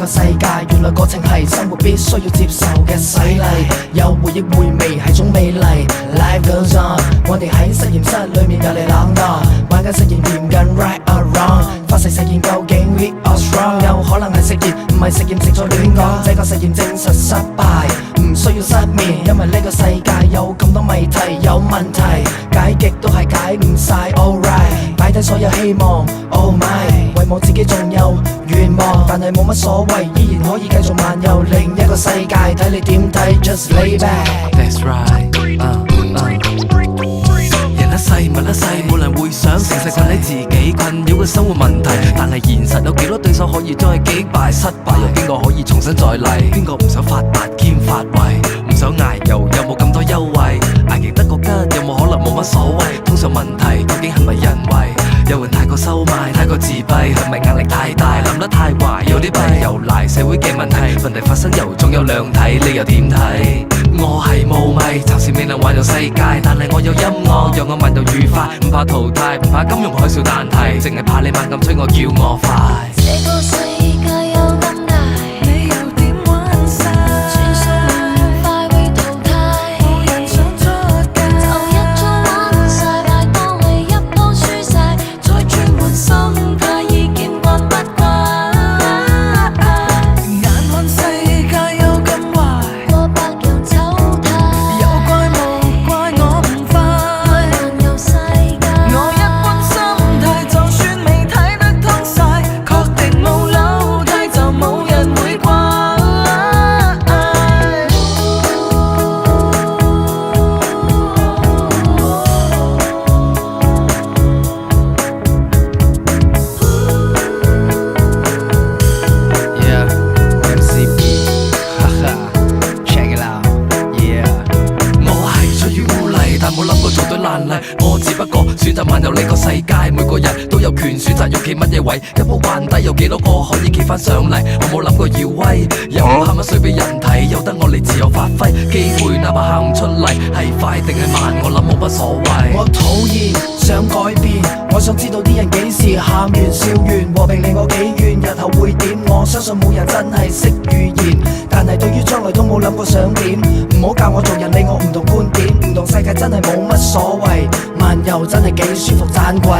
個世界，原來過程係生活必須要接受嘅洗禮，有回憶回味係種美麗。Life goes on， 我哋喺實驗室裏面有你冷淡，玩緊實驗驗緊 right or wrong， 發誓實驗究竟 we are strong， 有可能係實驗，唔係實驗直在亂講，這個實驗證實失敗，唔需要失眠，因為呢個世界有咁多謎題，有問題解極都係解唔晒。Alright， 擺低所有希望 ，Oh my， 遺忘自己仲有願望，但係冇乜所謂，依然可以繼續漫遊另一個世界，睇你點睇 ，Just lay back。That's right，人一世物一世，冇人會想成世困喺自己困擾嘅生活問題，但係現實有幾多對手可以將佢擊敗？失敗有邊個可以重新再嚟？邊個唔想發達兼發圍？唔想捱又有冇咁多優惠？捱極得個吉，有冇可能冇乜所謂？通常問題究竟係咪人為？有人太過收買，太過自閉，係咪壓力太大，諗得太壞，有啲弊又賴社會嘅問題，問題發生又總有兩睇，你又點睇？我係無迷，暫時未能環遊世界，但係我有音樂讓我漫遊愉快，唔怕淘汰，唔怕金融海嘯難題，淨係怕你猛咁催我叫我快。這個世界有咁大，你又點玩晒？轉數快會淘汰，冇人想出界，就一早玩晒，大當你一鋪輸晒，再轉換心態已見慣不怪。眼看世界有咁壞，過百樣醜態，有怪無怪我唔快，漫遊世界，我一般心態，就算未睇得通晒，確定冇樓梯就冇人會怪。Yeah, MCB， 哈哈 ，check it out, yeah。我係出於污泥，但冇諗過做對爛例。我只不過選擇漫遊呢個世界，每個人都有權選擇要企乜嘢位。一鋪慣低，有幾多個可以企翻上嚟？我冇諗過要威，又唔怕乜水俾人睇，由得我嚟自由發揮。機會哪怕行唔出嚟，係快定係慢，我諗冇乜所謂。我討厭想改變，我想知道啲人幾時喊完笑完，和平離我幾遠，日後會點？我相信冇人真係識預言，但係對於將來都冇諗過想點。唔好教我做人，理我唔同觀點，唔同世界真係冇乜所謂，漫遊真係幾舒服盞鬼。